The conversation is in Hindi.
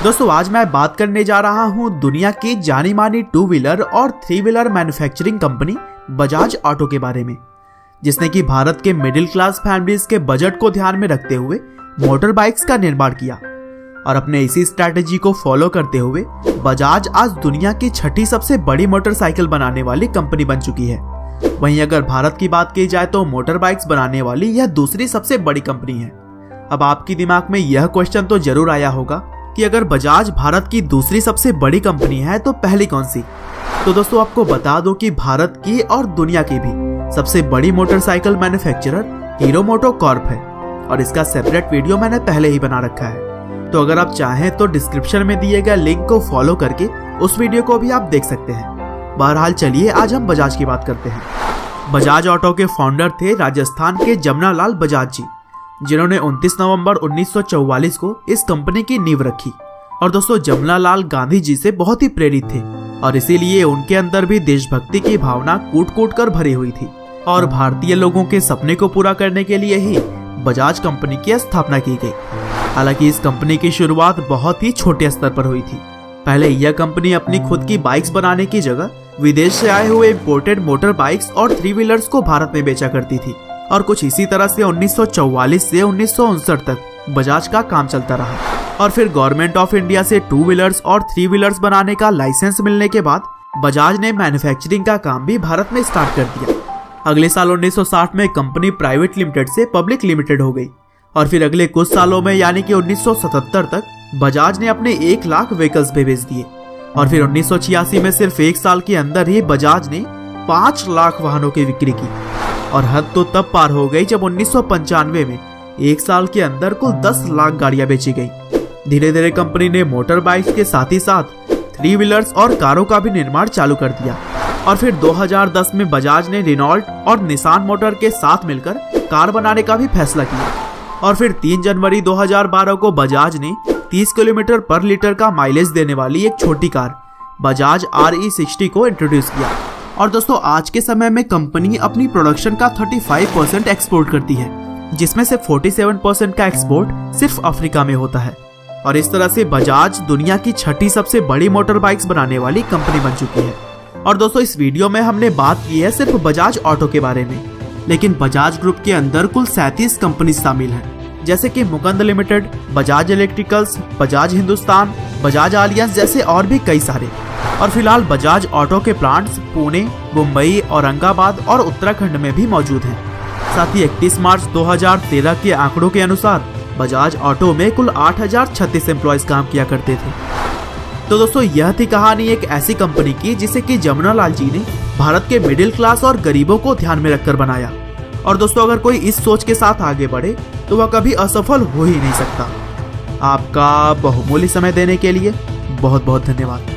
दोस्तों आज मैं बात करने जा रहा हूँ दुनिया की जानी मानी 2 व्हीलर और 3 wheeler manufacturing company Bajaj auto के बारे में, जिसने कि भारत के मिडिल क्लास फैमिलीज के बजट को ध्यान में रखते हुए मोटर बाइक्स का निर्माण किया। और अपने इसी स्ट्रैटेजी को फॉलो करते हुए बजाज आज दुनिया की 6ठी सबसे बड़ी मोटरसाइकिल बनाने वाली कंपनी बन चुकी है। वहीं अगर भारत की बात की जाए तो मोटर बाइक्स बनाने वाली यह दूसरी सबसे बड़ी कंपनी है। अब आपके दिमाग में यह क्वेश्चन तो जरूर आया होगा कि अगर बजाज भारत की दूसरी सबसे बड़ी कंपनी है तो पहली कौन सी। तो दोस्तों आपको बता दो कि भारत की और दुनिया की भी सबसे बड़ी मोटरसाइकिल मैन्युफैक्चरर हीरो मोटो कॉर्प है और इसका सेपरेट वीडियो मैंने पहले ही बना रखा है। तो अगर आप चाहें तो डिस्क्रिप्शन में दिए गए लिंक को फॉलो करके उस वीडियो को भी आप देख सकते हैं। बहरहाल चलिए आज हम बजाज की बात करते हैं। बजाज ऑटो के फाउंडर थे राजस्थान के जमनालाल बजाज जी, जिन्होंने 29 नवंबर 1944 को इस कंपनी की नींव रखी। और दोस्तों जमनालाल गांधी जी से बहुत ही प्रेरित थे और इसीलिए उनके अंदर भी देशभक्ति की भावना कूट कूट कर भरी हुई थी और भारतीय लोगों के सपने को पूरा करने के लिए ही बजाज कंपनी की स्थापना की गई। हालांकि इस कंपनी की शुरुआत बहुत ही छोटे स्तर पर हुई थी। पहले यह कंपनी अपनी खुद की बाइक्स बनाने की जगह विदेश से आए हुए इम्पोर्टेड मोटर बाइक्स और 3 व्हीलर्स को भारत में बेचा करती थी और कुछ इसी तरह से 1944 से 1959 तक बजाज का काम चलता रहा। और फिर गवर्नमेंट ऑफ इंडिया से 2 व्हीलर्स और 3 व्हीलर्स बनाने का लाइसेंस मिलने के बाद बजाज ने मैन्युफैक्चरिंग का काम भी भारत में स्टार्ट कर दिया। अगले साल 1960 में कंपनी प्राइवेट लिमिटेड से पब्लिक लिमिटेड हो गई और फिर अगले कुछ सालों में यानी कि 1977 तक बजाज ने अपने 1 लाख व्हीकल्स भी बेच दिए। और फिर 1986 में सिर्फ 1 साल के अंदर ही बजाज ने 5 लाख वाहनों की बिक्री की। और हद तो तब पार हो गई जब 1995 में 1 साल के अंदर कुल 10 लाख गाड़ियां बेची गई। धीरे धीरे कंपनी ने मोटर बाइक्स के साथ ही साथ 3 व्हीलर्स और कारों का भी निर्माण चालू कर दिया। और फिर 2010 में बजाज ने रेनॉल्ट और निसान मोटर के साथ मिलकर कार बनाने का भी फैसला किया। और फिर 3 जनवरी 2012 को बजाज ने 30 किलोमीटर पर लीटर का माइलेज देने वाली एक छोटी कार बजाज RE60 को इंट्रोड्यूस किया। और दोस्तों आज के समय में कंपनी अपनी प्रोडक्शन का 35% एक्सपोर्ट करती है, जिसमें से 47% का एक्सपोर्ट सिर्फ अफ्रीका में होता है। और इस तरह से बजाज दुनिया की 6ठी सबसे बड़ी मोटर बाइक्स बनाने वाली कंपनी बन चुकी है। और दोस्तों इस वीडियो में हमने बात की है सिर्फ बजाज ऑटो के बारे में, लेकिन बजाज ग्रुप के अंदर कुल 37 कंपनी शामिल हैं, जैसे कि Mukund limited, Bajaj electricals, Bajaj Hindustan, Bajaj alliance जैसे और भी कई सारे। और फिलहाल बजाज ऑटो के प्लांट्स पुणे, मुंबई, औरंगाबाद और उत्तराखंड में भी मौजूद हैं। साथ ही 31 मार्च 2013 के आंकड़ों के अनुसार बजाज ऑटो में कुल 8036 एम्प्लॉयज काम किया करते थे। तो दोस्तों यह थी कहानी एक ऐसी कंपनी की जिसे कि जमनालाल जी ने भारत के मिडिल क्लास और गरीबों को ध्यान में रखकर बनाया। और दोस्तों अगर कोई इस सोच के साथ आगे बढ़े तो वह कभी असफल हो ही नहीं सकता। आपका बहुमूल्य समय देने के लिए बहुत बहुत धन्यवाद।